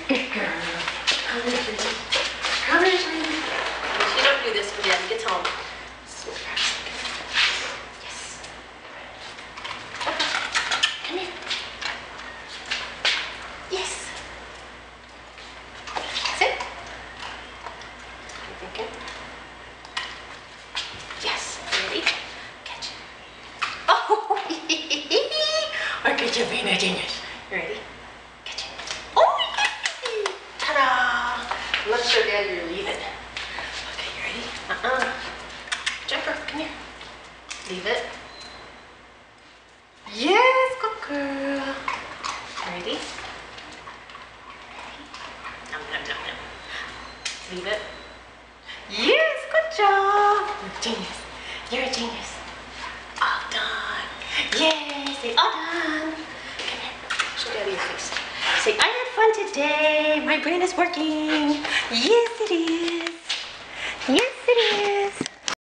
Good girl. Come here, sweetie. Come here, sweetie. If you don't do this when Daddy gets home. Yes. Okay. Come here. Yes. Sit. You thinking? Yes. Ready? Catch it. Oh! Look at you being a genius. You ready? Catch it. Oh! Ta-da! Let's show Daddy you're leaving. Okay, you ready? Jennifer, come here. Leave it. Yes, good girl. Ready? Nom, nom, nom, nom. Leave it. Yes, good job. You're a genius. You're a genius. All done. Yay, say all done. Come here. Show Daddy your face. Say, I had fun today. My brain is working. Yeah.